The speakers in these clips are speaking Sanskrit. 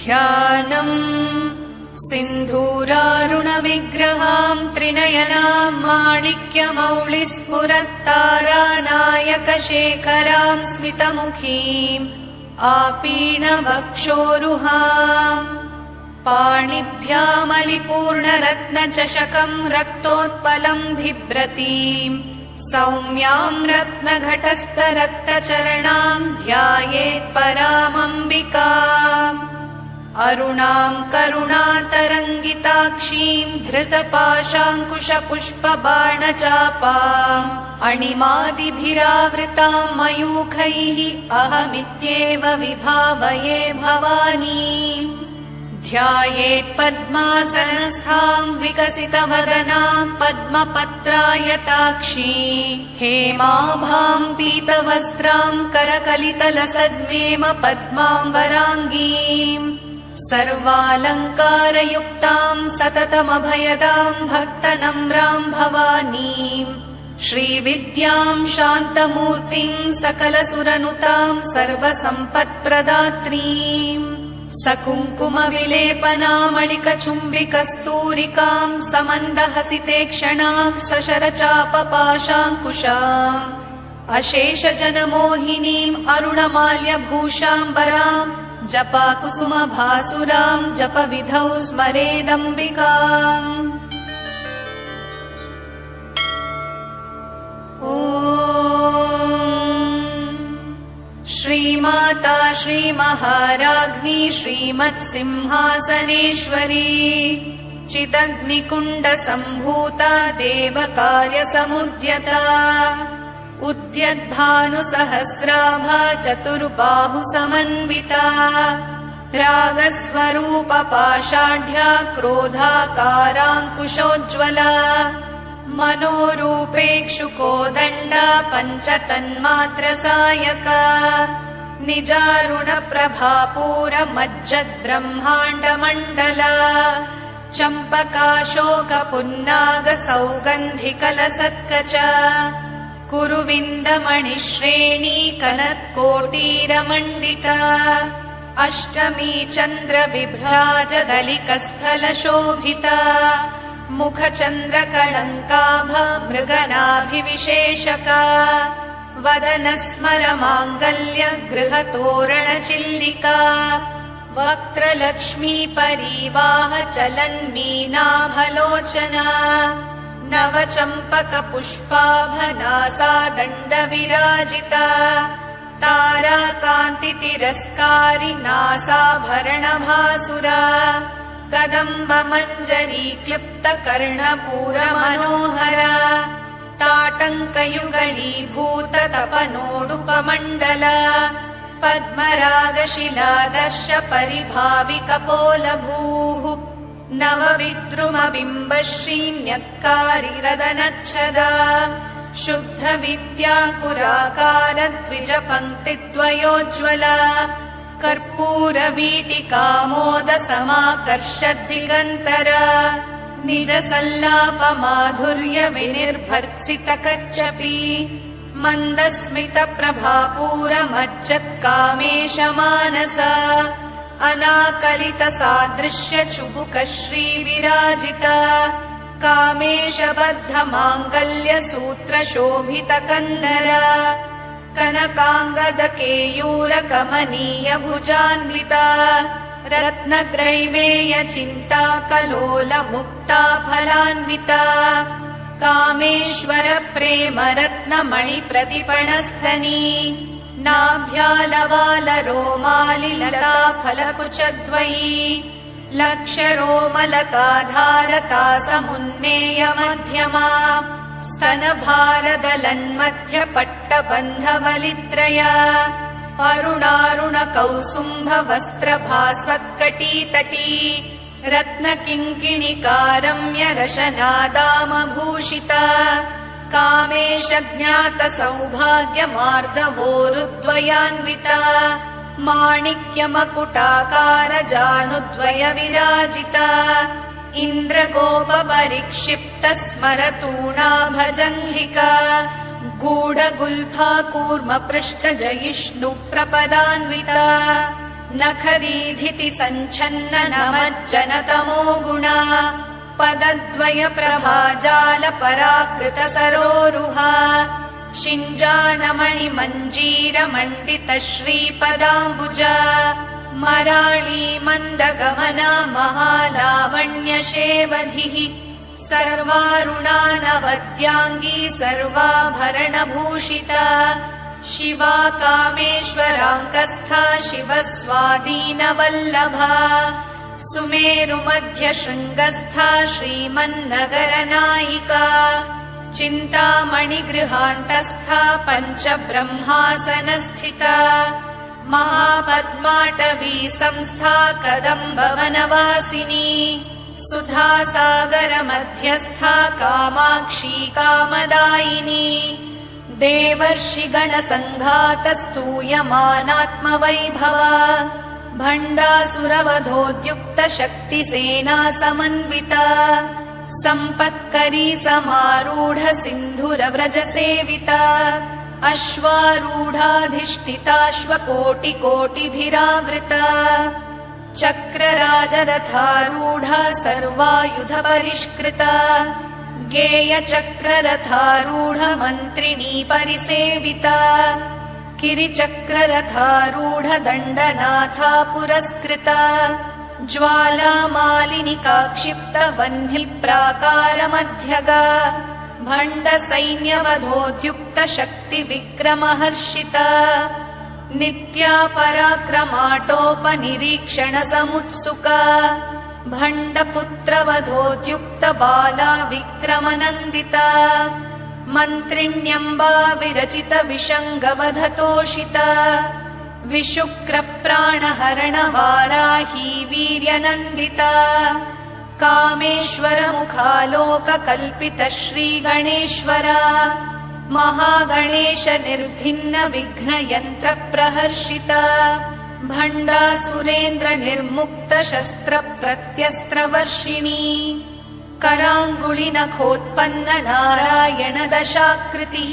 ध्यानम् सिन्धूरारुणविग्रहां त्रिनयनां माणिक्यमौलिस्फुरत्तारानायकशेखरां स्मितमुखीम् आपीनवक्षोरुहाम् पाणिभ्यामलिपूर्णरत्नचषकं रक्तोत्पलं बिभ्रतीम् सौम्यां रत्नघटस्थरक्तचरणां ध्यायेत् परामम्बिकाम् अरुणां करुणातरङ्गिताक्षीं धृतपाशाङ्कुशपुष्पबाणचापाम् अणिमादिभिरावृतां मयूखैः अहमित्येव विभावये भवानीम् ध्यायेत् पद्मासनस्थां विकसितवदनां पद्मपत्रायताक्षी हेमाभां पीतवस्त्रां करकलितलसद्मेम पद्माम्बराङ्गीम् सर्वालङ्कारयुक्तां सततमभयदां भक्तनम्रां भवानीम् श्रीविद्यां शान्तमूर्तिं सकलसुरनुतां सर्वसम्पत्प्रदात्रीम् सकुङ्कुमविलेपनामलिकचुम्बिकस्तूरिकां समन्दहसितेक्षणां सशरचापपाशाङ्कुशाम् अशेषजनमोहिनीम् अरुणमाल्यभूषाम्बरां जपाकुसुमभासुरां जपविधौ स्मरेदम्बिकाम् श्रीमाता श्रीमहाराज्ञी श्रीमत्सिंहासनेश्वरी चिदग्निकुण्डसम्भूता देवकार्यसमुद्यता उद्यद्भानुसहस्राभा चतुर्बाहुसमन्विता रागस्वरूपपाषाढ्या क्रोधाकाराङ्कुशोज्ज्वला मनोरूपेक्षुकोदण्डा पञ्चतन्मात्रसायका निजारुणप्रभापूरमज्जद्ब्रह्माण्डमण्डला चम्पकाशोकपुन्नागसौगन्धिकलसत्कचा कुरुविन्दमणिश्रेणी कनत्कोटीरमण्डिता अष्टमी चन्द्रविभ्राजदलिकस्थलशोभिता मुखचन्द्रकलङ्काभा मृगनाभिविशेषका वदनस्मरमाङ्गल्य गृहतोरणचिल्लिका वक्त्रलक्ष्मी परीवाह चलन्मीनाभलोचना नवचम्पकपुष्पाभनासा दण्डविराजिता ताराकान्तितिरस्कारि नासाभरणभासुरा कदम्बमञ्जरी क्लिप्तकर्णपूरमनोहरा ताटङ्कयुगलीभूततपनोडुपमण्डला पद्मरागशिलादर्श परिभाविकपोलभूः नवविद्रुमबिम्बश्रीन्यक्कारिरदनच्छदा शुद्धविद्याकुराकारद्विजपङ्क्तिद्वयोज्ज्वला कर्पूरवीटिकामोदसमाकर्षद्दिगन्तरा निजसल्लापमाधुर्यविनिर्भर्त्सितकच्छपी मन्दस्मितप्रभापूरमज्जत्कामेशमानसा अनाकलितसादृश्यचुबुकश्रीविराजिता कामेशबद्धमाङ्गल्यसूत्रशोभितकन्धरा कनकाङ्गदकेयूरकमनीयभुजान्विता रत्नग्रैवेयचिन्ताकलोलमुक्ता फलान्विता कामेश्वरप्रेमरत्नमणिप्रतिपणस्थनी नाभ्यालवालरोमालिलता फलकुचद्वयी लक्षरोमलताधारता समुन्नेयमध्यमा स्तनभारदलन्मध्यपट्टबन्धवलित्रया अरुणारुणकौसुम्भवस्त्रभास्वत्कटीतटी रत्नकिङ्किणिकारम्यरशनादामभूषिता कामेशज्ञातसौभाग्यमार्दवोरुद्वयान्विता माणिक्यमकुटाकारजानुद्वयविराजिता इन्द्रगोपपरिक्षिप्तस्मरतूणाभजङ्घिका गूढगुल्फा कूर्मपृष्ठजयिष्णुप्रपदान्विता नखरीधिति सञ्छन्न नमज्जनतमो गुणा पदद्वय प्रभाजाल पराकृत सरोरुहा शिञ्जानमणि मञ्जीर मण्डित श्रीपदाम्बुजा मराळी मन्दगमना महालावण्यशेवधिः सर्वारुणानवद्याङ्गी सर्वाभरणभूषिता शिवा कामेश्वराङ्कस्था शिवस्वाधीनवल्लभा सुमेरुमध्यशृङ्गस्था श्रीमन्नगरनायिका चिन्तामणिगृहान्तस्था पञ्चब्रह्मासनस्थिता महापद्माटवी संस्था कदम्बवनवासिनी सुधासागरमध्यस्था कामाक्षी कामदायिनी देवर्षिगणसङ्घातस्तूयमानात्मवैभवा भण्डासुरवधोद्युक्तशक्तिसेना समन्विता सम्पत्करी समारूढ सिन्धुरव्रजसेविता अश्वारूढाधिष्ठिताश्वकोटिकोटिभिरावृता चक्रराजरथारूढा सर्वायुधपरिष्कृता गेयचक्ररथारूढ मन्त्रिणी परिसेविता किरिचक्ररथारूढ दण्डनाथा पुरस्कृता ज्वालामालिनिका क्षिप्त वह्निप्राकारमध्यगा भण्डसैन्यवधोद्युक्त शक्तिविक्रमहर्षिता नित्या पराक्रमाटोपनिरीक्षण समुत्सुका भण्डपुत्रवधोद्युक्त बाला विक्रमनन्दिता मन्त्रिण्यम्बा विरचित विषङ्गवधतोषिता विशुक्रप्राणहरण वाराही वीर्यनन्दिता कामेश्वरमुखालोककल्पित श्रीगणेश्वरा महागणेश निर्भिन्न विघ्नयन्त्र प्रहर्षिता भण्डासुरेन्द्र निर्मुक्त शस्त्र प्रत्यस्त्रवर्षिणी कराङ्गुलिनखोत्पन्न नारायण दशाकृतिः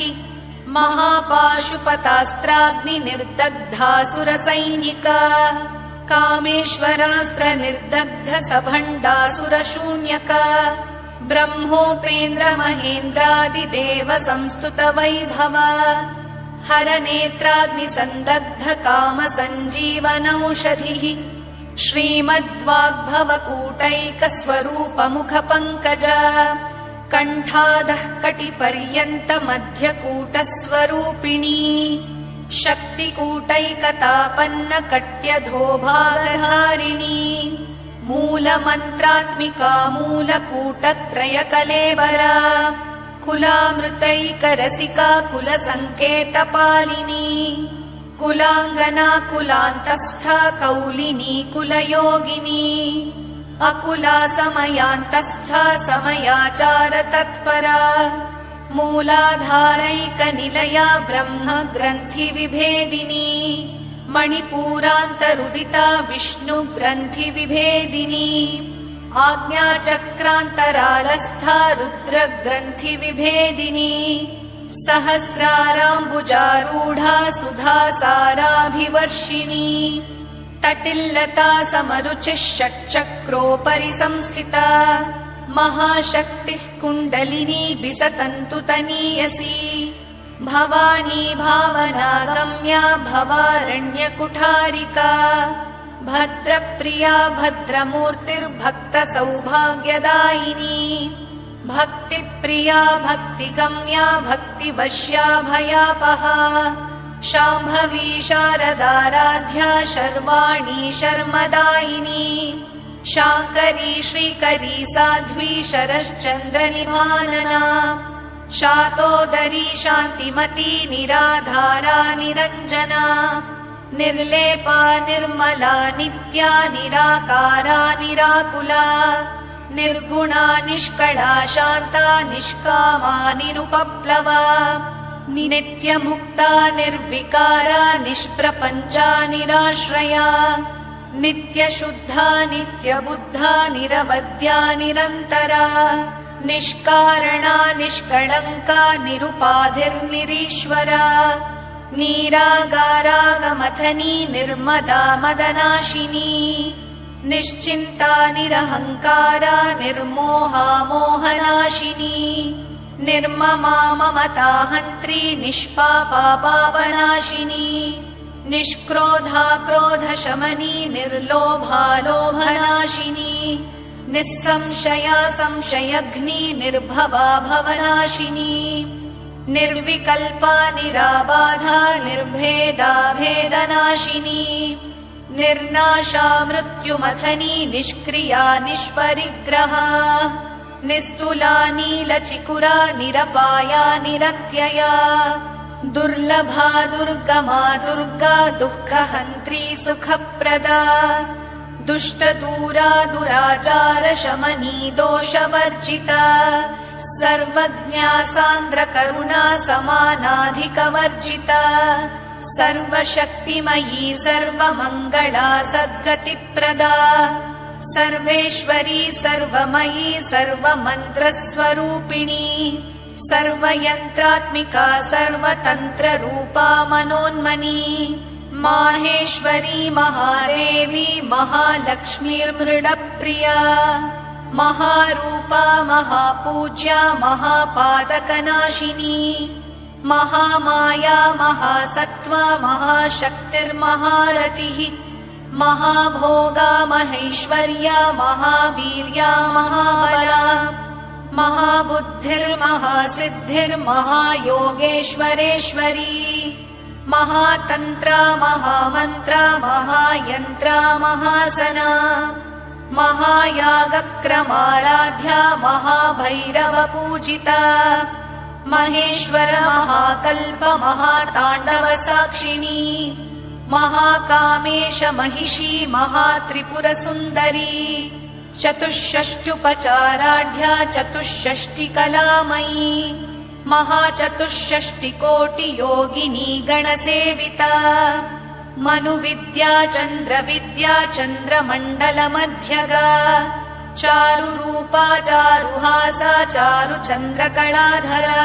महापाशुपतास्त्राग्नि निर्दग्धासुरसैनिका कामेश्वरास्त्र निर्दग्ध सभण्डासुरशून्यका ब्रह्मोपेन्द्र महेन्द्रादिदेव संस्तुत वैभवा हरनेत्राग्नि सन्दग्ध काम सञ्जीवनौषधिः श्रीमद्वाग्भवकूटैक स्वरूप मुख पङ्कजा कण्ठादः कटिपर्यन्त मध्यकूट स्वरूपिणी शक्तिकूटैकतापन्न कट्यधोभागधारिणी मूलमन्त्रात्मिका मूलकूटत्रय कलेबरा कुलामृतैकरसिका कुलसङ्केतपालिनी कुलाङ्गना कुलान्तस्था कौलिनी कुलयोगिनी अकुला समयान्तस्था समयाचार तत्परा मूलाधारैकनिलया ब्रह्म ग्रन्थि विभेदिनी मणिपूरान्तरुदिता विष्णु ग्रन्थि विभेदिनी आज्ञाचक्रान्तरालस्था रुद्र ग्रन्थि विभेदिनी सहस्राराम्बुजारूढा सुधासाराभिवर्षिणी तटिल्लता समरुचिः षट्चक्रोपरि संस्थिता महाशक्तिः कुण्डलिनी बिसतन्तु तनीयसी भवानी भावनागम्या भवारण्यकुठारिका भद्रप्रिया भद्रमूर्तिर्भक्तसौभाग्यदायिनी भक्तिप्रिया भक्तिगम्या भक्तिवश्या भयापहा शाम्भवी शारदाराध्या शर्वाणी शर्मदायिनी शाङ्करी श्रीकरी साध्वी शरश्चन्द्रनिभानना शातोदरी शान्तिमती निराधारा निरञ्जना निर्लेपा निर्मला नित्या निराकारा निराकुला निर्गुणा निष्कळा शान्ता निष्कामा निरुपप्लवा नित्यमुक्ता निर्विकारा निष्प्रपञ्चा निराश्रया नित्यशुद्धा नित्यबुद्धा निरवद्या निरन्तरा निष्कारणा निष्कळङ्का निरुपाधिर्निरीश्वरा नीरागारागमथनी निर्मदा मदनाशिनी निश्चिन्ता निरहङ्कारा निर्मोहा मोहनाशिनी निर्ममा ममता हन्त्री निष्पापा पापनाशिनी निष्क्रोधा क्रोधशमनी निर्लोभा लोभनाशिनी निस्संशया संशयघ्नी निर्भवा भवनाशिनी निर्विकल्पा निराबाधा निर्भेदा भेदनाशिनी निर्नाशा मृत्युमथनी निष्क्रिया निष्परिग्रहा निस्तुला नीलचिकुरा निरपाया निरत्यया दुर्लभा दुर्गमा दुर्गा दुःखहन्त्री सुखप्रदा दुष्टदूरा दुराचार शमनी दोषवर्जिता सर्वज्ञा सान्द्रकरुणा समानाधिकवर्जिता सर्वशक्तिमयी सर्वमङ्गला सद्गतिप्रदा सर्वेश्वरी सर्वमयी सर्वमन्त्रस्वरूपिणी सर्वयन्त्रात्मिका सर्वतन्त्ररूपा मनोन्मनी माहेश्वरी महादेवी महालक्ष्मीर्मृडप्रिया महारूपा महापूज्या महापातकनाशिनी महामाया महासत्त्वा महाशक्तिर्महारतिः महाभोगा महेश्वर्या महावीर्या महाबला महाबुद्धिर्महासिद्धिर्महायोगेश्वरेश्वरी महातन्त्रा महामन्त्रा महायन्त्रा महासना महायागक्रमाराध्या महाभैरवपूजिता महेश्वर महाकल्प महाताण्डवसाक्षिणी महाकामेश महिषी महात्रिपुरसुन्दरी चतुष्षष्ट्युपचाराढ्या चतुष्षष्टिकलामयी महाचतुष्षष्टिकोटियोगिनी गणसेविता मनुविद्या चन्द्रविद्या चन्द्रमण्डलमध्यगा चारुरूपा चारुहासा चारुचन्द्रकलाधरा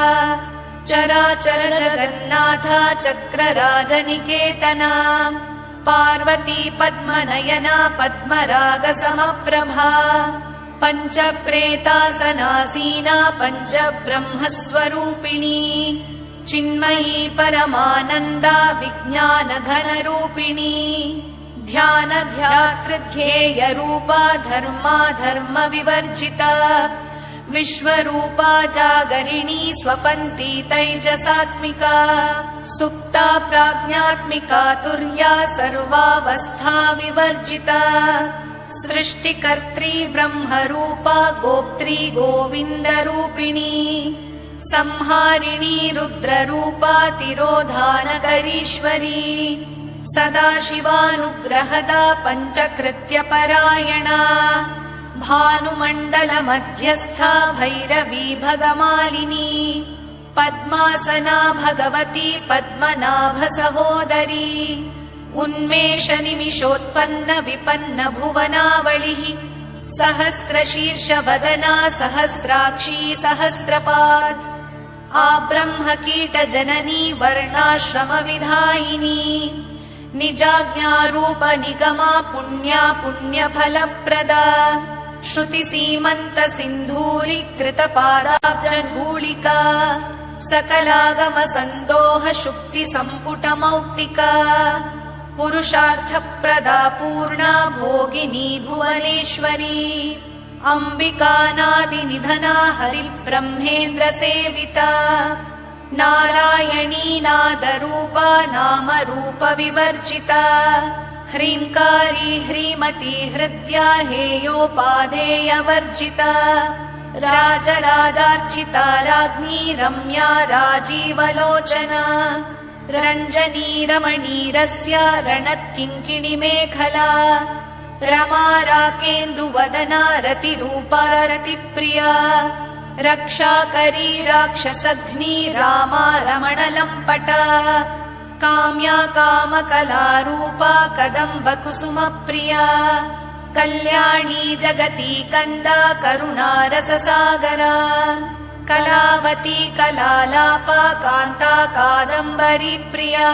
चराचर जगन्नाथा चक्रराजनिकेतना पार्वती पद्मनयना पद्मरागसमप्रभा पञ्चप्रेतासनासीना पञ्चब्रह्मस्वरूपिणी चिन्मयी परमानन्दा विज्ञानघनरूपिणी ध्यानध्यातृध्येयरूपा धर्मा धर्मविवर्जिता विश्वरूपा जागरिणी स्वपन्ती तैजसात्मिका सुप्ता प्राज्ञात्मिका तुर्या सर्वावस्था विवर्जिता सृष्टिकर्त्री ब्रह्मरूपा गोप्त्री गोविन्दरूपिणी संहारिणी रुद्ररूपा तिरोधानकरीश्वरी सदाशिवानुग्रहदा पञ्चकृत्यपरायणा भानुमण्डलमध्यस्था भैरवी भगमालिनी पद्मासना भगवती पद्मनाभसहोदरी उन्मेषनिमिषोत्पन्न विपन्न भुवनावलिः सहस्रशीर्षवदना सहस्राक्षी सहस्रपात् आब्रह्मकीटजननी वर्णाश्रमविधायिनी निजाज्ञारूप निगमा पुण्या पुण्यफलप्रदा श्रुतिसीमन्तसिन्धूरीकृतपादाब्जधूलिका सकलागमसन्दोह शुक्तिसम्पुटमौक्तिका पुरुषार्थप्रदा पूर्णा भोगिनी भुवनेश्वरी अम्बिकानादिनिधना हरिब्रह्मेन्द्रसेविता नारायणी नादरूपा नामरूपविवर्जिता ह्रीङ्कारी ह्रीमती हृद्या हेयोपादेयवर्जिता राजराजार्चिता राज्ञी रम्या राजीवलोचना रञ्जनी रमणीरस्या रणत्किङ्किणिमेखला रमा राकेन्दुवदना रतिरूपा रतिप्रिया रक्षाकरी राक्षसघ्नी रामा रमणलम्पटा काम्या कामकलारूपा कदम्बकुसुमप्रिया कल्याणी जगती कन्दा करुणारससागरा कलावती कलालापा कान्ता कादम्बरी प्रिया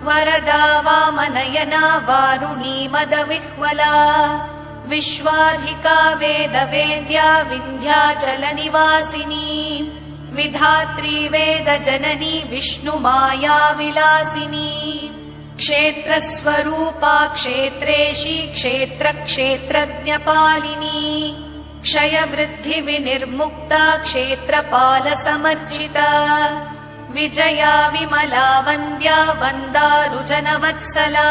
वरदा वामनयना वारुणी मदविह्वला विश्वाधिका वेदवेद्या विन्ध्याचलनिवासिनी विधात्री वेदजननी विष्णुमाया विलासिनी क्षेत्रस्वरूपा क्षेत्रेशी क्षेत्रक्षेत्रज्ञपालिनी क्षयवृद्धिविनिर्मुक्ता क्षेत्रपालसमर्जिता विजया विमला वन्द्या वन्दारुजनवत्सला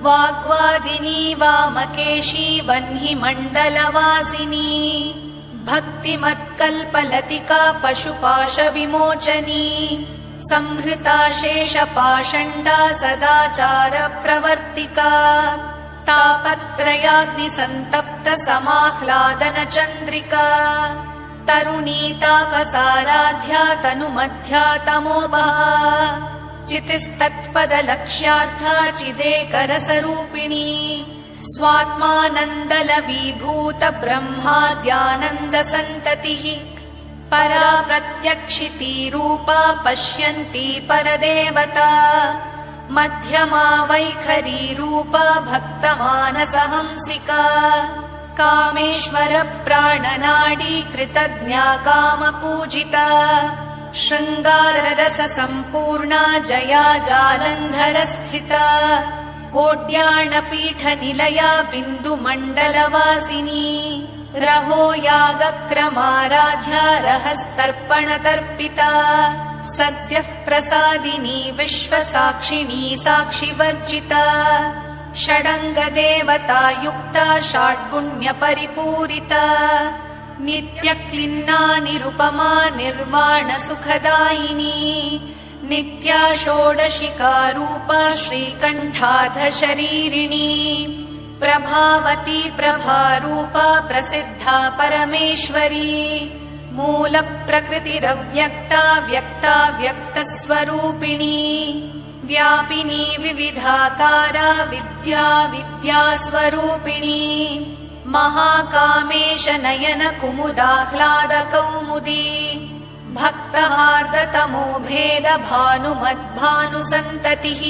वाग्वादिनी वामकेशी वह्निमण्डलवासिनी भक्तिमत्कल्पलतिका पशुपाशविमोचनी संहृता शेषपाषण्डा सदाचारप्रवर्तिका तापत्रयाग्निसन्तप्त समाह्लादनचन्द्रिका तरुणी तापसाराध्या तनुमध्या तमोभा चितिस्तत्पदलक्ष्यार्था चिदेकरसरूपिणी स्वात्मानन्दलवीभूत ब्रह्माद्यानन्दसन्ततिः परा प्रत्यक्षिती रूपा पश्यन्ती परदेवता मध्यमा वैखरी रूपा भक्तमानसहंसिका कामेश्वर प्राणनाडी कृतज्ञा कामपूजिता शृङ्गाररस सम्पूर्णा जया जालन्धरस्थिता कोड्याणपीठनिलया बिन्दुमण्डलवासिनी रहो यागक्रमाराध्या रहस्तर्पणतर्पिता सद्यः प्रसादिनी विश्वसाक्षिणी साक्षिवर्जिता षडङ्गदेवता युक्ता षड्गुण्यपरिपूरिता नित्यक्लिन्ना निरुपमा निर्वाणसुखदायिनी नित्या षोडशिका रूपा श्रीकण्ठाधशरीरिणी प्रभावती प्रभारूपा प्रसिद्धा परमेश्वरी मूलप्रकृतिरव्यक्ता व्यक्ता व्यक्तस्वरूपिणी व्यापिनी विविधाकारा विद्या विद्यास्वरूपिणी महाकामेश नयन कुमुदाह्लादकौमुदी भक्तहार्दतमो भेद भानुमद्भानुसन्ततिः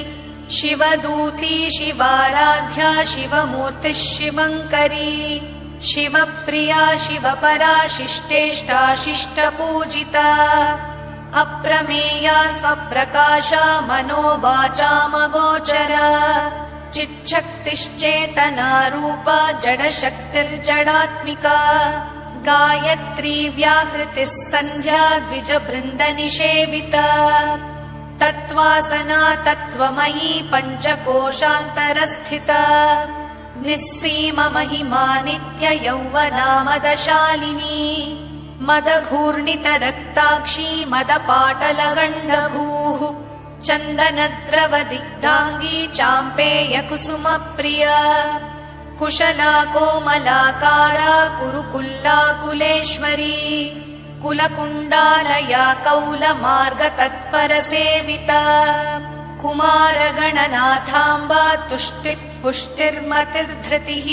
शिवदूती शिवाराध्या शिवमूर्तिः शिवङ्करी शिवप्रिया शिवपरा शिष्टेष्टा शिष्टपूजिता अप्रमेया स्वप्रकाशा मनोवाचामगोचरा चिच्छक्तिश्चेतना रूपा जडशक्तिर्जडात्मिका गायत्री व्याहृतिः सन्ध्या द्विजवृन्दनिषेविता तत्त्वासना तत्त्वमयी पञ्चकोशान्तरस्थिता निस्सीममहिमा नित्ययौवना मदशालिनी मदघूर्णितरक्ताक्षी मदपाटलगण्डभूः चन्दनद्रवदिग्धाङ्गी चाम्पेयकुसुमप्रिया कुशला कोमलाकारा कुरुकुल्लाकुलेश्वरी कुलकुण्डालया कौलमार्गतत्परसेविता कुमारगणनाथाम्बा तुष्टिः पुष्टिर्मतिर्धृतिः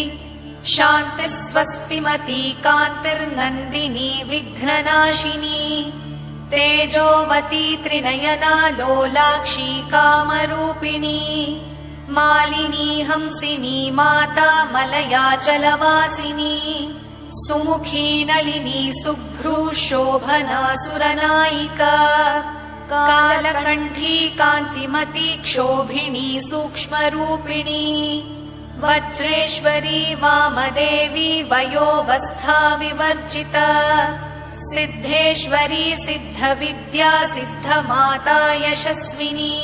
शान्तिः स्वस्तिमती कान्तिर्नन्दिनी विघ्ननाशिनी तेजोवती त्रिनयना लोलाक्षी कामरूपिणी मालिनी हंसिनी माता मलयाचलवासिनी सुमुखी नलिनी शुभ्रू शोभना सुरनायिका कालकण्ठी कान्तिमती क्षोभिणी सूक्ष्मरूपिणी वज्रेश्वरी वामदेवी वयोवस्था विवर्जिता सिद्धेश्वरी सिद्धविद्या सिद्धमाता यशस्विनी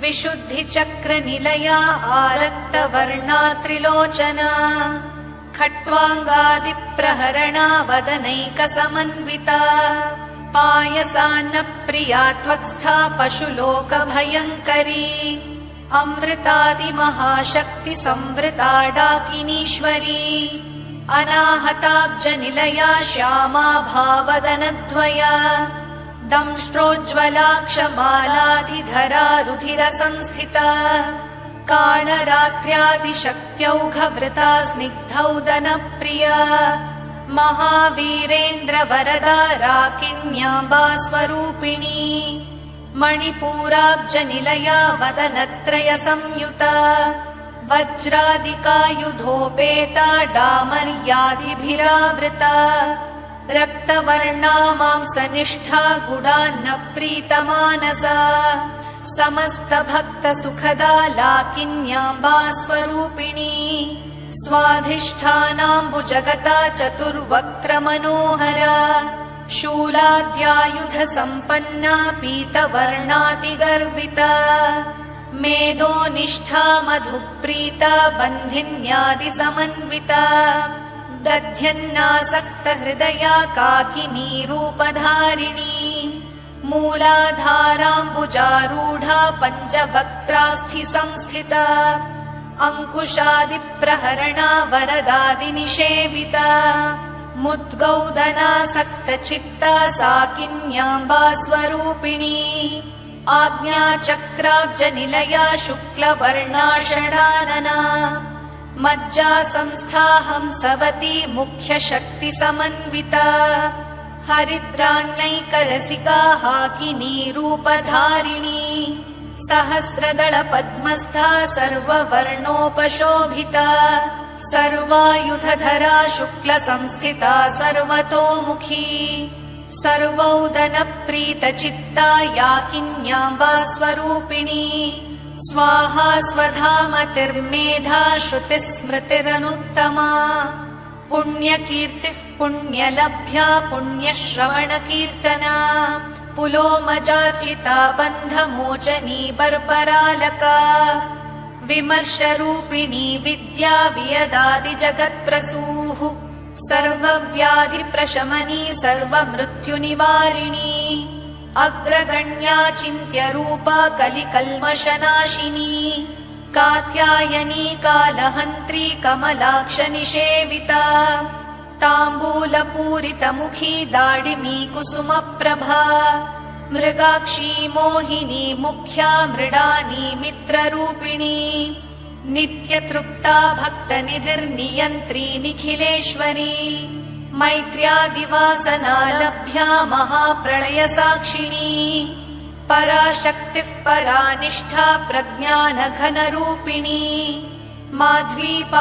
विशुद्धिचक्रनिलया आरक्तवर्णा त्रिलोचना खट्वाङ्गादिप्रहरणा वदनैकसमन्विता पायसान्नप्रिया त्वक्स्था पशुलोकभयङ्करी अमृतादिमहाशक्तिसंवृता डाकिनीश्वरी अनाहताब्जनिलया श्यामा भावदनद्वया दंष्ट्रोज्ज्वलाक्षमालाधिधरा रुधिरसंस्थिता कालरात्र्यादिशक्त्यौघवृता स्निग्धौदनप्रिया महावीरेन्द्रवरदा राकिण्याम्बा स्वरूपिणी मणिपूराब्जनिलया वदनत्रय संयुता वज्रादिकायुधोपेता डामर्यादिभिरावृता रक्तवर्णा मांसनिष्ठा गुडान्न प्रीतमानसा समस्तभक्तसुखदा लाकिन्याम्बा स्वरूपिणी स्वाधिष्ठानाम्बुजगता चतुर्वक्त्रमनोहरा शूलाद्यायुधसम्पन्ना पीतवर्णातिगर्विता मेधोनिष्ठा मधुप्रीता बन्धिन्यादिसमन्विता दध्यन्नासक्तहृदया काकिनी रूपधारिणी मूलाधाराम्बुजारूढा पञ्चवक्त्रास्थिसंस्थिता अङ्कुशादिप्रहरणा वरदादिनिषेविता मुद्गौदनासक्तचित्ता साकिन्याम्बा स्वरूपिणी आज्ञाचक्राब्जनिलया शुक्लवर्णा षडानना मज्जा संस्था हंसवती मुख्यशक्तिसमन्विता हरिद्राण्यैकरसिका हाकिनी रूपधारिणी सहस्रदलपद्मस्था सर्ववर्णोपशोभिता सर्वायुधधरा शुक्लसंस्थिता सर्वतोमुखी सर्वौदनप्रीतचित्ता याकिन्याम्बा स्वरूपिणी स्वाहा स्वधामतिर्मेधा श्रुतिस्मृतिरनुत्तमा पुण्यकीर्तिः पुण्यलभ्या पुण्यश्रवणकीर्तना पुलोमजार्चिता बन्धमोचनी बर्बरालका विमर्शरूपिणी विद्या वियदादिजगत्प्रसूः सर्वव्याधिप्रशमनी सर्वमृत्युनिवारिणी अग्रगण्या चिन्त्यरूपा कलिकल्मषनाशिनी कात्यायनी कालहन्त्री कमलाक्षनिषेविता ताम्बूलपूरितमुखी दाडिमी कुसुमप्रभा मृगाक्षी मोहिनी मुख्या मृडानी मित्ररूपिणी नित्यतृप्ता भक्तनिधिर्नियन्त्री निखिलेश्वरी मैत्र्यादिवासना लभ्या महाप्रलयसाक्षिणी पराशक्तिः परानिष्ठा प्रज्ञानघनरूपिणी माध्वीपानालसामत्ता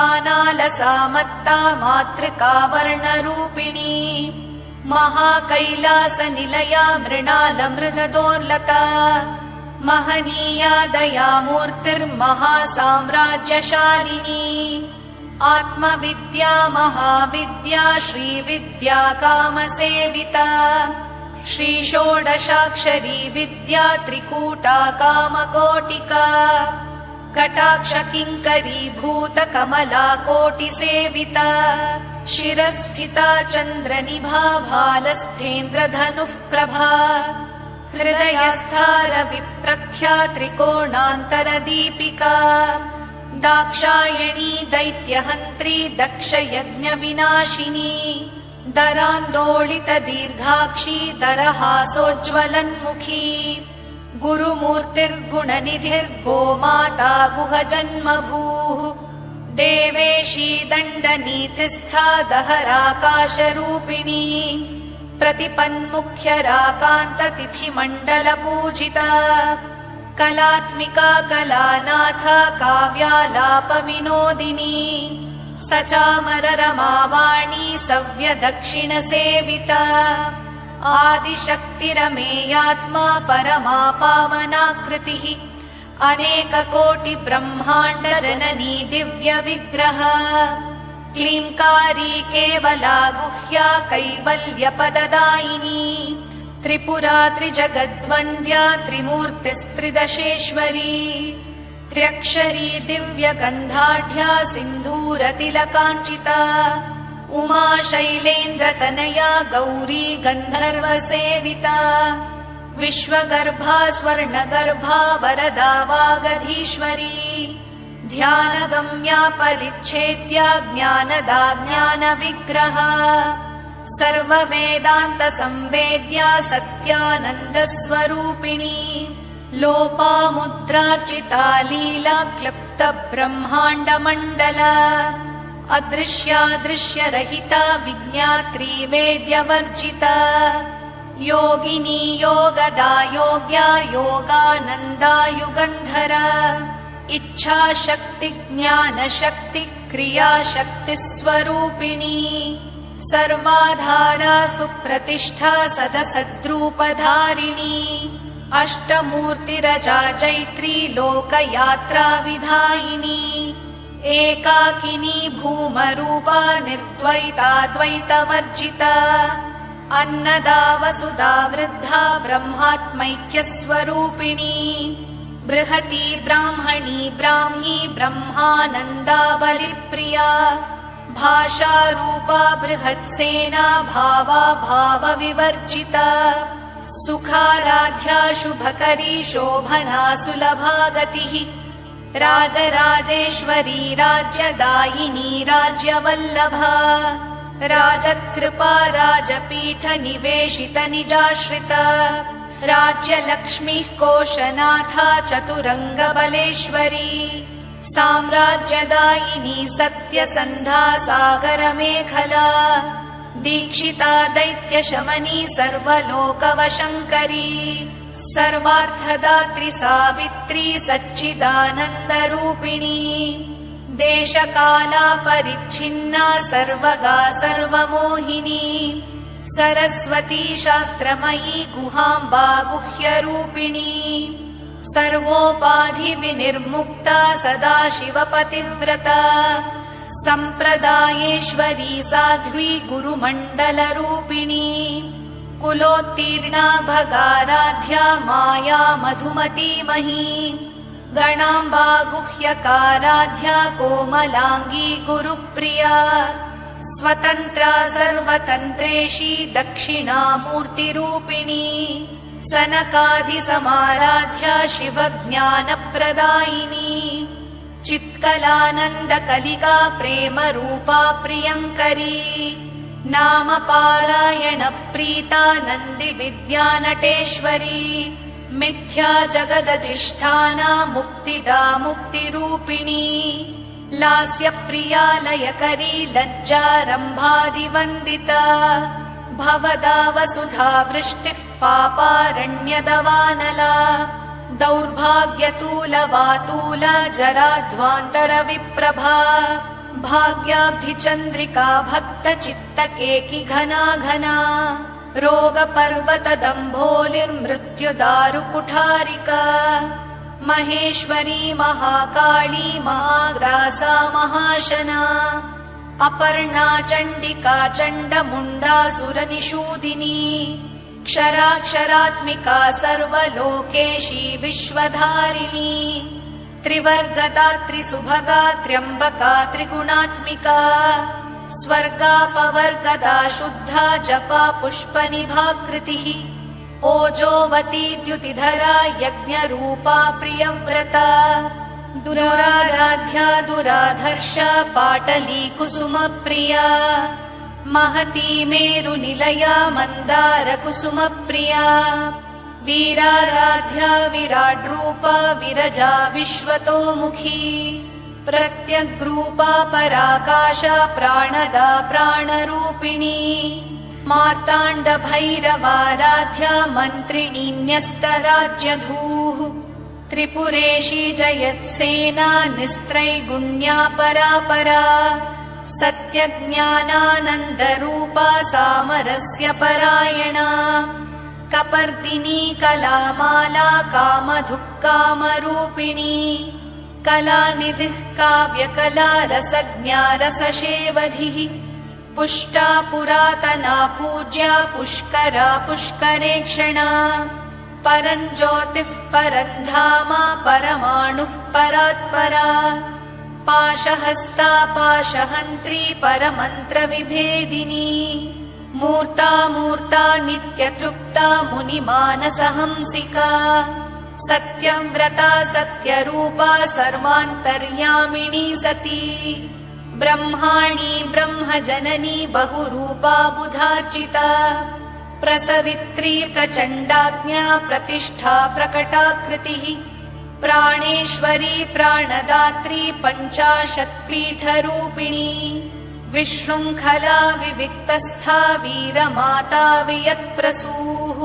मातृका वर्णरूपिणी महाकैलासनिलया मृणालमृगदोर्लता महनीया दयामूर्तिर्महासाम्राज्यशालिनी आत्मविद्या महाविद्या श्रीविद्या कामसेविता श्रीषोडशाक्षरी विद्या त्रिकूटा कामकोटिका कटाक्षकिङ्करीभूतकमला कोटिसेविता शिरस्थिता चन्द्रनिभा भालस्थेन्द्रधनुः प्रभा हृदयस्था रविप्रख्या त्रिकोणान्तरदीपिका दाक्षायणी दैत्यहन्त्री दक्षयज्ञविनाशिनी दरान्दोलितदीर्घाक्षी दरहासोज्ज्वलन्मुखी गुरुमूर्तिर्गुणनिधिर्गोमाता गुहजन्मभूः देवेशी दण्डनीतिस्था दहराकाशरूपिणी प्रतिपन्मुख्यराकान्ततिथिमण्डलपूजिता कलात्मिका कलानाथा काव्यालापविनोदिनी सचामररमावाणी सव्यदक्षिणसेविता आदिशक्तिरमेयात्मा परमा पावनाकृतिः अनेककोटिब्रह्माण्डजननी दिव्यविग्रह क्लींकारी केवला गुह्या कैवल्यपददायिनी त्रिपुरा त्रिजगद्वन्द्या त्रिमूर्तिस्त्रिदशेश्वरी त्र्यक्षरी दिव्यगन्धाढ्या सिन्धूरतिलकाञ्चिता उमा शैलेन्द्रतनया गौरी गन्धर्वसेविता विश्वगर्भा स्वर्णगर्भा वरदा वागधीश्वरी ध्यानगम्या परिच्छेद्या ज्ञानदा ज्ञानविग्रहा सर्ववेदान्तसंवेद्या सत्यानन्दस्वरूपिणी लोपामुद्रार्चिता लीला क्लृप्तब्रह्माण्डमण्डला अदृश्यादृश्यरहिता विज्ञात्री वेद्यवर्जिता योगिनी योगदा योग्या योगानन्दा युगन्धरा इच्छाशक्ति ज्ञानशक्ति क्रियाशक्तिस्वरूपिणी सर्वाधारा सुप्रतिष्ठा सदसद्रूपधारिणी अष्टमूर्तिरजा चैत्री लोकयात्रा विधायिनी एकाकिनी भूमरूपा निर्द्वैताद्वैतवर्जिता अन्नदा वसुधा वृद्धा ब्रह्मात्मैक्यस्वरूपिणी बृहती ब्राह्मणी ब्राह्मी ब्रह्मानन्दा बलिप्रिया भाषारूपा बृहत्सेना भावा भावविवर्जिता सुखाराध्या शुभकरी शोभना सुलभा गतिः राजराजेश्वरी राज्यदायिनी राज्यवल्लभा राजत्कृपा राजपीठ निवेशित निजाश्रिता राज्यलक्ष्मीः कोशनाथा चतुरङ्गबलेश्वरी साम्राज्यदायिनी सत्यसन्धा सागरमेखला दीक्षिता दैत्यशमनी सर्वलोकवशङ्करी सर्वार्थदात्री सावित्री सच्चिदानन्दरूपिणी देशकाला परिच्छिन्ना सर्वगा सर्वमोहिनी सरस्वती शास्त्रमयी गुहाम्बा गुह्यरूपिणी सर्वोपाधिविनिर्मुक्ता सदाशिवपतिव्रता सम्प्रदायेश्वरी साध्वी गुरुमण्डलरूपिणी कुलोत्तीर्णा भगाराध्या माया मधुमतीमही गणाम्बा गुह्यकाराध्या कोमलाङ्गी गुरुप्रिया स्वतन्त्रा सर्वतन्त्रेशी दक्षिणामूर्तिरूपिणी सनकादिसमाराध्या शिवज्ञानप्रदायिनी चित्कलानन्दकलिका प्रेमरूपा प्रियङ्करी नामपारायणप्रीता नन्दिविद्यानटेश्वरी मिथ्या जगदधिष्ठाना मुक्तिदा मुक्तिरूपिणी लास्यप्रिया लयकरी लज्जारम्भादिवन्दिता भवदा वसुधा वृष्टिः पापारण्यदवानला दौर्भाग्यतूलवातूला जराध्वान्तरविप्रभा भाग्याब्धिचन्द्रिका भक्तचित्तकेकि घना घना रोगपर्वतदम्भोलिर्मृत्युदारुकुठारिका महेश्वरी महाकाली महाग्रासा महाशना अपर्णा चण्डिका चण्डमुण्डासुरनिषूदिनी क्षराक्षरात्मिका सर्वलोकेशी विश्वधारिणी त्रिवर्गदात्रिसुभगा त्र्यम्बका त्रिगुणात्मिका स्वर्गापवर्गदा शुद्धा जपा पुष्पनिभाकृतिः ओजोवती द्युतिधरा यज्ञरूपा प्रियव्रता दुराराध्या दुराधर्षा पाटली कुसुमप्रिया महती मेरुनिलया मन्दारकुसुमप्रिया वीराराध्या विराड्रूपा विरजा विश्वतोमुखी प्रत्यग्रूपा पराकाशा प्राणदा प्राणरूपिणी मार्ताण्डभैरवाराध्या मन्त्रिणी न्यस्तराज्यधूः त्रिपुरेशी जयत्सेना निस्त्रैगुण्या परापरा सत्यज्ञानानन्दरूपा सामरस्य परायणा कपर्दिनी कलामाला कामधुक्कामरूपिणी कलानिधिः काव्यकला रसज्ञा रसशेवधिः पुष्टा पुरातना पूज्या पुष्करा पुष्करेक्षणा परञ्ज्योतिः परन्धामा परमाणुः परात्परा पाशहस्ता पाशहन्त्री परमन्त्रविभेदिनी मूर्ता मूर्ता नित्यतृप्ता मुनिमानसहंसिका सत्यव्रता सत्यरूपा सर्वान्तर्यामिणी सती ब्रह्माणी ब्रह्मजननी बहुरूपा बुधार्चिता प्रसवित्री प्रचण्डाज्ञा प्रतिष्ठा प्रकटाकृतिः प्राणेश्वरी प्राणदात्री पञ्चाशत्पीठरूपिणी विशृङ्खला विविक्तस्था वीरमाता वियत्प्रसूः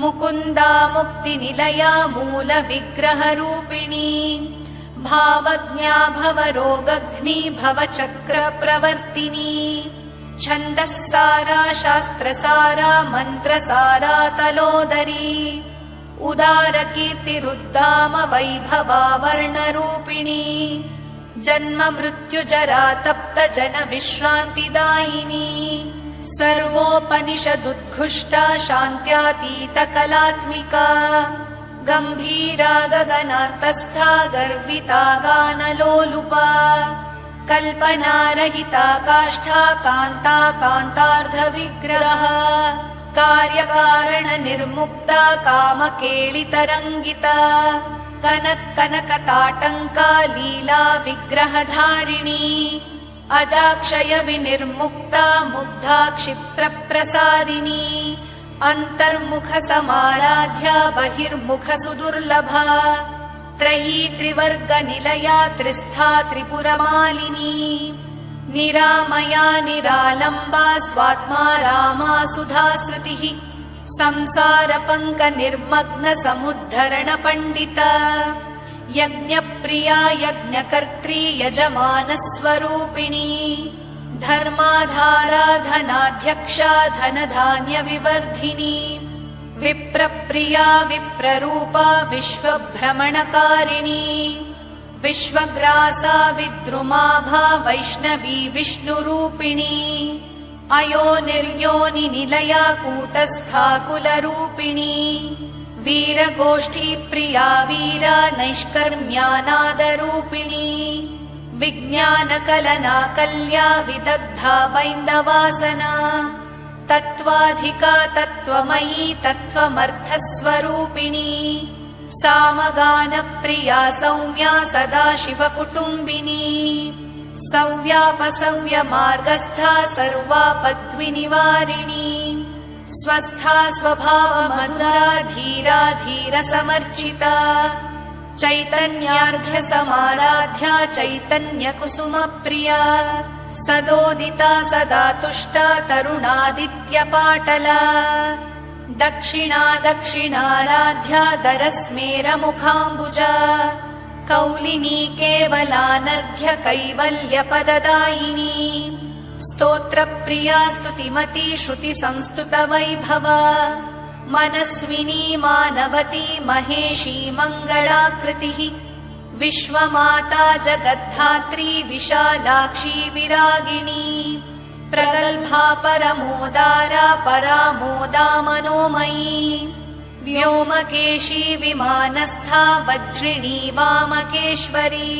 मुकुन्दा मुक्तिनिलया मूलविग्रहरूपिणी भावज्ञा भवरोगघ्नी भवचक्रप्रवर्तिनी छन्दःसारा शास्त्रसारा मन्त्रसारा तलोदरी उदारकीर्तिरुद्दाम वैभवा वर्णरूपिणी जन्म मृत्युजरा तप्त जन विश्रान्तिदायिनी सर्वोपनिषदुद्घुष्टा शान्त्यातीत कलात्मिका गम्भीरा गगनान्तस्था गर्विता गानलोलुपा कल्पनारहिता काष्ठा कान्ता कान्तार्धविग्रह कार्यकारण निर्मुक्ता कामकेलितरङ्गिता कनकताटङ्का लीला विग्रहधारिणी अजाक्षय विनिर्मुक्ता मुग्धा क्षिप्रप्रसादिनी अन्तर्मुख समाराध्या बहिर्मुख सुदुर्लभा त्रयी त्रिवर्गनिलया त्रिस्था त्रिपुरमालिनी निरामया निरालम्बा स्वात्मा रामा सुधाश्रुतिः संसारपङ्क निर्मग्न समुद्धरण पण्डिता यज्ञप्रिया यज्ञकर्त्री यजमानस्वरूपिणी धर्माधारा धनाध्यक्षा धनधान्यविवर्धिनी विप्रप्रिया विप्ररूपा विश्वभ्रमणकारिणी विश्वग्रासा विद्रुमाभा वैष्णवी विष्णुरूपिणी अयो निर्योनि निलया कूटस्था कुलरूपिणी वीरगोष्ठी प्रिया वीरा नैष्कर्म्यानादरूपिणी विज्ञानकलना कल्या विदग्धा बैन्दवासना तत्त्वाधिका तत्त्वमयी तत्त्वमर्थस्वरूपिणी सामगानप्रिया सौम्या सदाशिवकुटुम्बिनी सव्यापसव्यमार्गस्था सर्वापद्विनिवारिणी स्वस्था स्वभावमधुरा धीरा धीरसमर्चिता चैतन्यार्घ्यसमाराध्या चैतन्यकुसुमप्रिया सदोदिता सदा तुष्टा तरुणादित्यपाटला दक्षिणा दक्षिणाराध्या दरस्मेरमुखाम्बुजा कौलिनी केवलानर्घ्य कैवल्यपददायिनी स्तोत्रप्रिया स्तुतिमती श्रुतिसंस्तुतवैभवा मनस्विनी मानवती महेशी मङ्गलाकृतिः विश्वमाता जगद्धात्री विशालाक्षी विरागिणी प्रगल्भा परमोदारा परामोदा मनोमयी व्योमकेशी विमानस्था वज्रिणी वामकेश्वरी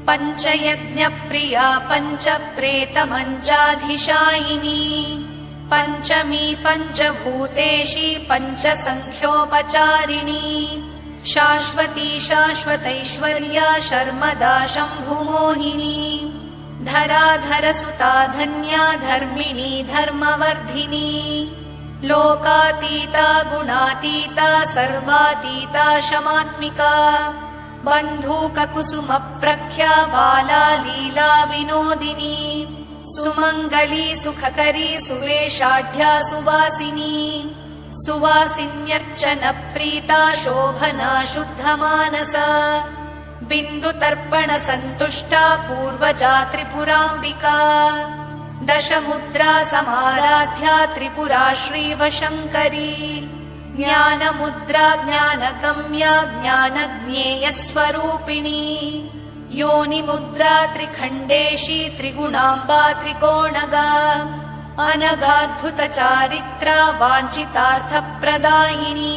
पञ्चयज्ञप्रिया पञ्चप्रेतमञ्चाधिशायिनी पञ्चमी पञ्चभूतेशी पञ्चसङ्ख्योपचारिणी शाश्वती शाश्वतैश्वर्या शर्मदा शम्भुमोहिनी धराधरसुता धन्या धर्मिणी धर्मवर्धिनी लोकातीता गुणातीता सर्वातीता शमात्मिका बन्धूककुसुमप्रख्या बाला लीला विनोदिनी सुमङ्गली सुखकरी सुवेशाढ्या सुवासिनी सुवासिन्यर्चनप्रीता शोभना शुद्धमानसा बिन्दुतर्पणसन्तुष्टा पूर्वजा त्रिपुराम्बिका दशमुद्रा समाराध्या त्रिपुरा श्रीवशङ्करी ज्ञानमुद्रा ज्ञानगम्या ज्ञानज्ञेयस्वरूपिणी योनिमुद्रा त्रिखण्डेशी त्रिगुणाम्बा त्रिकोणगा अनगाद्भुतचारित्रा वाञ्छितार्थप्रदायिनी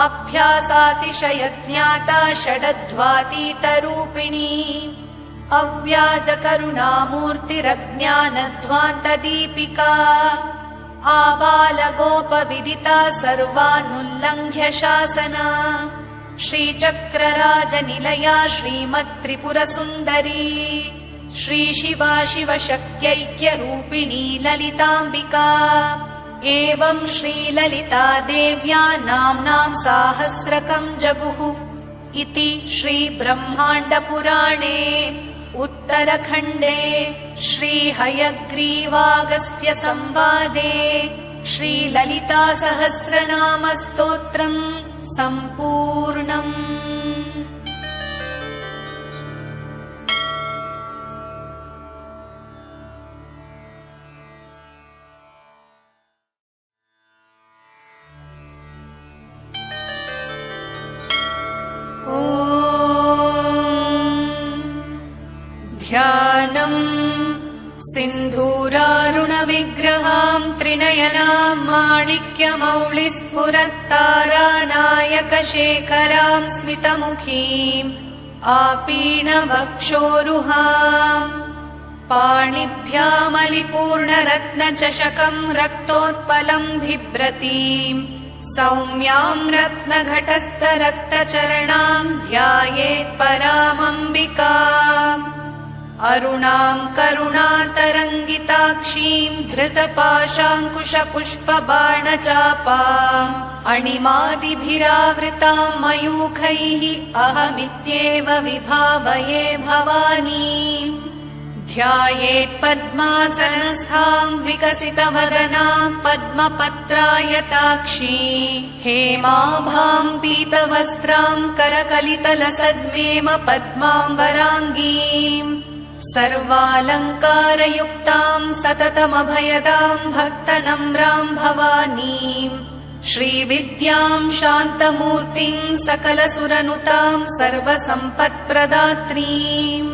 अभ्यासातिशयज्ञाता षडध्वातीतरूपिणी अव्याजकरुणामूर्तिरज्ञानध्वान्तदीपिका आबालगोपविदिता सर्वानुल्लङ्घ्य शासना श्रीचक्रराजनिलया श्रीमत्त्रिपुरसुन्दरी श्रीशिवा शिवशक्त्यैक्यरूपिणी ललिताम्बिका एवं श्रीललिता देव्या नाम्नां साहस्रकं जगुः इति श्रीब्रह्माण्डपुराणे उत्तरखण्डे श्रीहयग्रीवागस्त्यसंवादे श्रीललितासहस्रनामस्तोत्रम् सम्पूर्णम्। ध्यानम् सिन्धूरारुणविग्रहां त्रिनयनां माणिक्यमौलिस्फुरत्तारानायकशेखरां स्मितमुखीम् आपीनवक्षोरुहाम् पाणिभ्यामलिपूर्णरत्नचषकं रक्तोत्पलं बिभ्रतीम् सौम्यां रत्नघटस्थरक्तचरणां ध्यायेत्परामम्बिकाम् अरुणां करुणातरङ्गिताक्षीं धृतपाशाङ्कुशपुष्पबाणचापाम् अणिमादिभिरावृतां मयूखैः अहमित्येव विभावये भवानीम् ध्यायेत्पद्मासनस्थां विकसितवदनां पद्मपत्रायताक्षी हेमाभां पीतवस्त्रां करकलितलसद्मेम पद्माम्बराङ्गीम् सर्वालङ्कारयुक्तां सततमभयदां भक्तनम्रां भवानीम् श्रीविद्यां शान्तमूर्तिं सकलसुरनुतां सर्वसम्पत्प्रदात्रीम्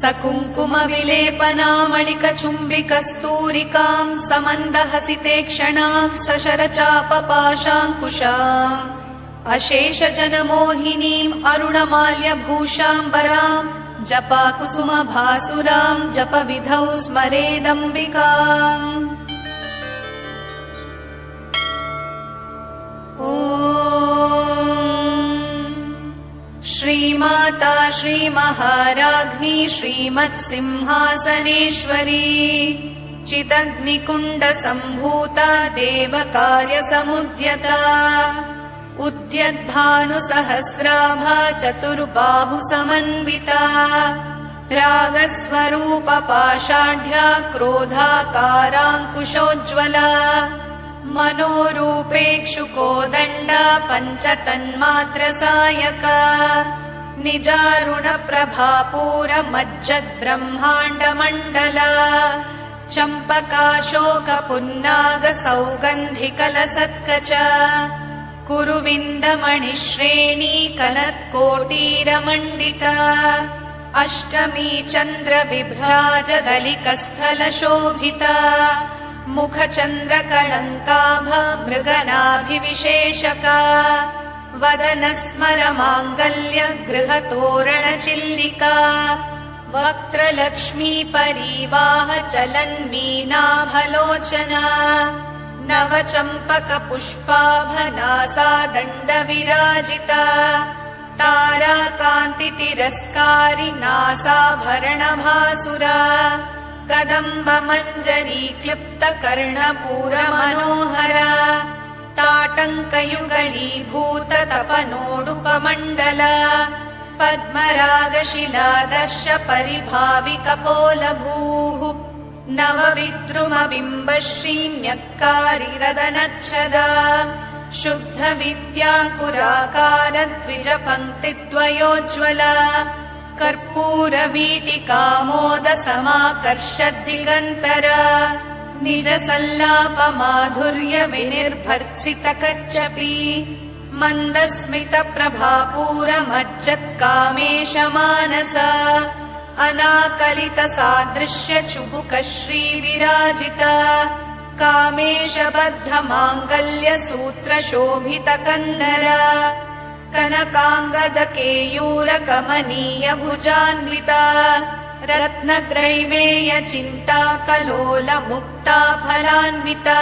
सकुङ्कुमविलेपनामणिकचुम्बिकस्तूरिकां समन्दहसितेक्षणां सशरचापपाशाङ्कुशाम् अशेषजनमोहिनीम् अरुणमाल्यभूषाम्बरां जपाकुसुमभासुरां जपविधौ स्मरेदम्बिकाम्। श्रीमाता श्रीमहाराज्ञी श्रीमत्सिंहासनेश्वरी चिदग्निकुण्डसम्भूता देवकार्यसमुद्यता उद्यद्भानुसहस्राभा चतुर्बाहुसमन्विता रागस्वरूपपाषाढ्या क्रोधाकाराङ्कुशोज्ज्वला मनोरूपेक्षुकोदण्डा पञ्चतन्मात्रसायका निजारुणप्रभापूरमज्जद्ब्रह्माण्डमण्डला चम्पकाशोकपुन्नागसौगन्धिकलसत्कच कुरुविन्दमणिश्रेणी कनत्कोटीरमण्डिता अष्टमी चन्द्रविभ्राजदलिकस्थलशोभिता मुखचन्द्रकलङ्काभ मृगनाभिविशेषका वदनस्मरमाङ्गल्य गृहतोरणचिल्लिका वक्त्रलक्ष्मी परीवाह चलन्मीनाभलोचना नवचम्पकपुष्पाभनासा दण्डविराजिता ताराकान्तितिरस्कारि नासाभरणभासुरा कदम्बमञ्जरी क्लिप्तकर्णपूरमनोहरा ताटङ्कयुगलीभूततपनोडुपमण्डला पद्मरागशिलादर्श परिभाविकपोलभूः नवविद्रुमबिम्बश्रीन्यक्कारिरदनच्छदा शुद्धविद्याकुराकारद्विजपङ्क्तिद्वयोज्ज्वला कर्पूरवीटिकामोदसमाकर्षद्दिगन्तरा निजसल्लापमाधुर्यविनिर्भर्त्सितकच्चपी मन्दस्मितप्रभापूरमज्जत्कामेशमानसा अनाकलितसादृश्यचुबुकश्रीविराजिता कामेशबद्धमाङ्गल्यसूत्रशोभितकन्धरा कनकाङ्गदकेयूरकमनीयभुजान्विता रत्नग्रैवेयचिन्ता कलोलमुक्ता फलान्विता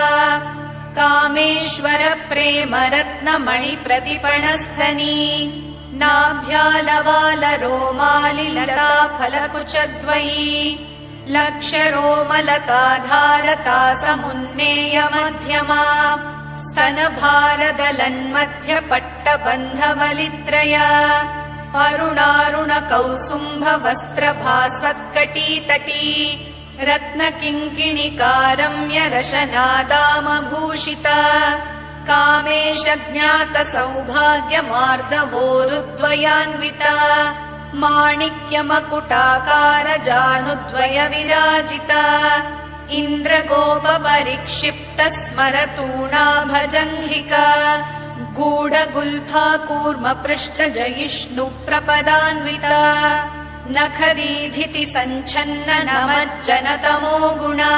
कामेश्वरप्रेमरत्नमणिप्रतिपणस्थनी नाभ्यालवालरोमालिलता फलकुचद्वयी लक्ष्यरोमलताधारता समुन्नेयमध्यमा स्तनभारदलन्मध्यपट्टबन्धवलित्रया अरुणारुणकौसुम्भवस्त्रभास्वत्कटीतटी रत्नकिङ्किणिकारम्यरशनादामभूषिता कामेशज्ञातसौभाग्यमार्दवोरुद्वयान्विता माणिक्यमकुटाकारजानुद्वय विराजिता इन्द्रगोपपरिक्षिप्तस्मरतूणाभजङ्घिका गूढगुल्फा कूर्मपृष्ठजयिष्णुप्रपदान्विता नखदीधिति सञ्छन्न नमज्जनतमो गुणा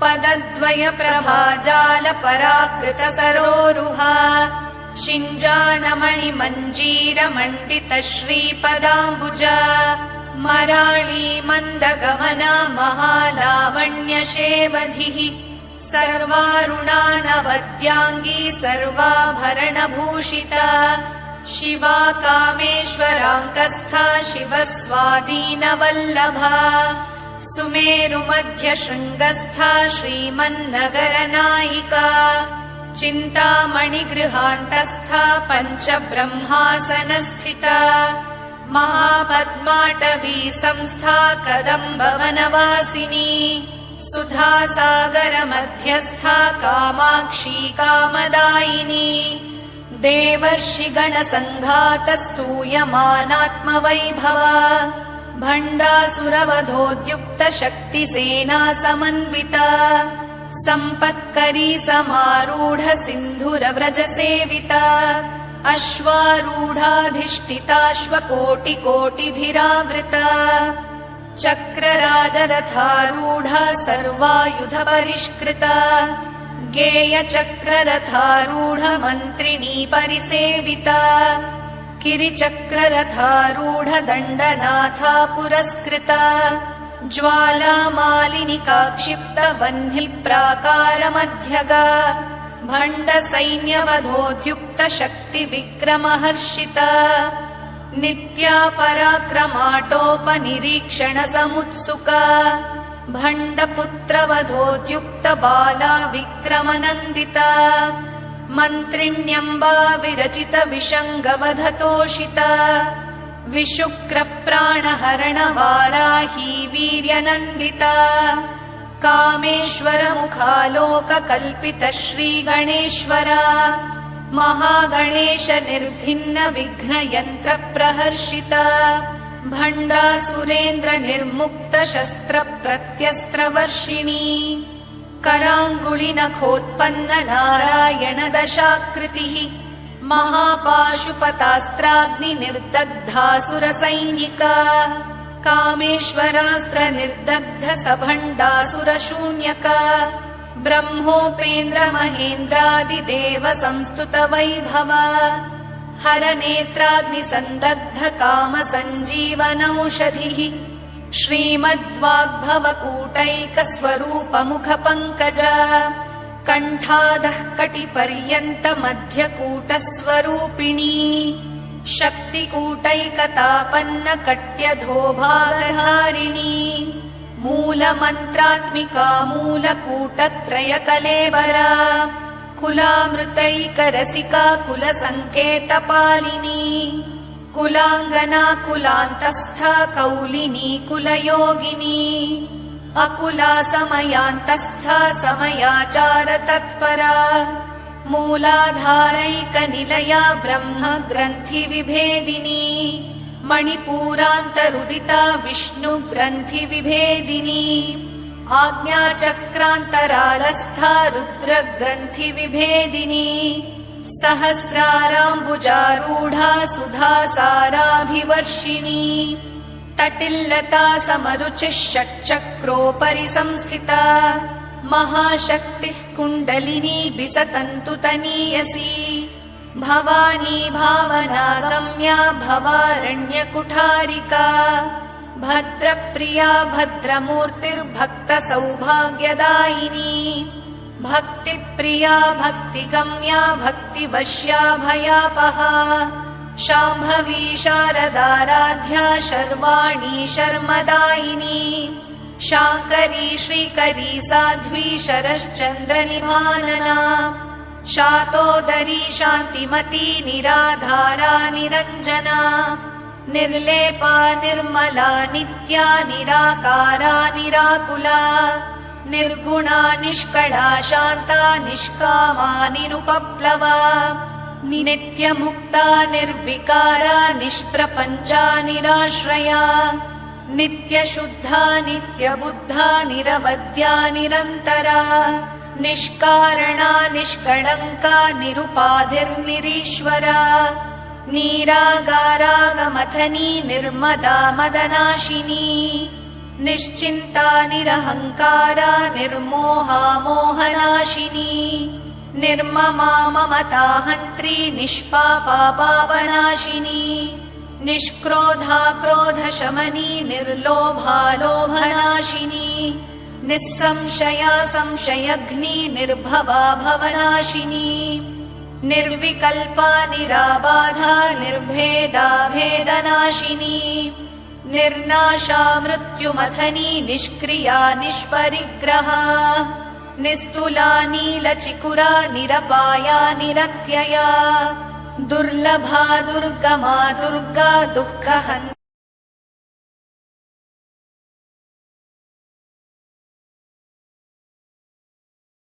पदद्वयप्रभाजालपराकृतसरोरुहा शिञ्जानमणिमञ्जीरमण्डितश्रीपदाम्बुजा मराळी मन्दगमना महालावण्यशेवधिः सर्वारुणानवद्याङ्गी सर्वाभरणभूषिता शिवा कामेश्वराङ्कस्था शिवस्वाधीनवल्लभा सुमेरुमध्यशृङ्गस्था श्रीमन्नगरनायिका चिन्तामणिगृहान्तस्था पञ्चब्रह्मासनस्थिता महापद्माटवी संस्था कदम्बवनवासिनी सुधासागरमध्यस्था कामाक्षी कामदायिनी देवर्षिगणसङ्घातस्तूयमानात्मवैभवा भण्डासुरवधोद्युक्तशक्तिसेना समन्विता सम्पत्करी समारूढ सिन्धुरव्रजसेविता अश्वारूढाधिष्ठिताश्वकोटिकोटिभिरावृता चक्रराजरथारूढा सर्वायुधपरिष्कृता गेयचक्ररथारूढ मन्त्रिणी परिसेविता किरिचक्ररथारूढ दण्डनाथा पुरस्कृता ज्वालामालिनिका क्षिप्त वह्निप्राकारमध्यगा भण्डसैन्यवधोद्युक्त शक्तिविक्रमहर्षिता नित्या पराक्रमाटोपनिरीक्षण समुत्सुका भण्डपुत्रवधोद्युक्त बाला विक्रमनन्दिता मन्त्रिण्यम्बा विरचित विषङ्गवधतोषिता विशुक्रप्राणहरणवाराही वीर्यनन्दिता कामेश्वरमुखालोककल्पित श्रीगणेश्वरा महागणेश निर्भिन्न विघ्नयन्त्रप्रहर्षिता भण्डासुरेन्द्र निर्मुक्त शस्त्र प्रत्यस्त्रवर्षिणी कराङ्गुलिनखोत्पन्न नारायण दशाकृतिः महापाशुपतास्त्राग्नि निर्दग्धासुरसैनिका कामेश्वरास्त्र निर्दग्ध सभण्डासुरशून्यका ब्रह्मोपेन्द्र महेन्द्रादिदेव संस्तुत वैभवा हरनेत्राग्निसन्दग्ध काम सञ्जीवनौषधिः श्रीमद्वाग्भवकूटैकस्वरूपमुखपङ्कजा कण्ठादः कटिपर्यन्त मध्यकूटस्वरूपिणी शक्तिकूटैकतापन्न कट्यधोभागधारिणी मूलमन्त्रात्मिका मूलकूटत्रयकलेवरा कुलामृतैकरसिका कुलसङ्केतपालिनी कुलाङ्गना कुलान्तस्था कौलिनी कुलयोगिनी अकुला समयान्तस्था समयाचार तत्परा मूलाधारैकनिलया ब्रह्म ग्रन्थि विभेदिनी मणिपूरान्तरुदिता विष्णु ग्रन्थि विभेदिनी आज्ञाचक्रान्तरालस्था रुद्र ग्रन्थि विभेदिनी सहस्राराम्बुजारूढा सुधासाराभिवर्षिणी तटिल्लता समरुचिः षट्चक्रोपरि संस्थिता महाशक्तिः कुण्डलिनी बिसतन्तुतनीयसी भवानी भावनागम्या भवारण्यकुठारिका भद्रप्रिया भद्रमूर्तिर्भक्तसौभाग्यदायिनी भक्तिप्रिया भक्तिगम्या भक्तिवश्या भयापहा शाम्भवी शारदाराध्या शर्वाणी शर्मदायिनी शाङ्करी श्रीकरी साध्वी शरश्चन्द्रनिभानना शातोदरी शान्तिमती निराधारा निरञ्जना निर्लेपा निर्मला नित्या निराकारा निराकुला निर्गुणा निष्कला शान्ता निष्कामा निरुपप्लवा नित्यमुक्ता निर्विकारा निष्प्रपञ्चा निराश्रया नित्यशुद्धा नित्यबुद्धा निरवद्या निरन्तरा निष्कारणा निष्कळङ्का निरुपाधिर्निरीश्वरा निरागारागमथनी निर्मदा मदनाशिनी निश्चिन्ता निरहङ्कारा निर्मोहा मोहनाशिनी निर्ममा ममता हन्त्री निष्पापा पापनाशिनी निष्क्रोधा क्रोधशमनी निर्लोभा लोभनाशिनी निस्संशया संशयघ्नी निर्भवा भवनाशिनी निर्विकल्पा निराबाधा निर्भेदा भेदनाशिनी निर्नाशा मृत्युमथनी निष्क्रिया निष्परिग्रहा निस्तुला नीलचिकुरा निरपाया निरत्यया दुर्लभा दुर्गमा दुर्गा दुःखहन्त्री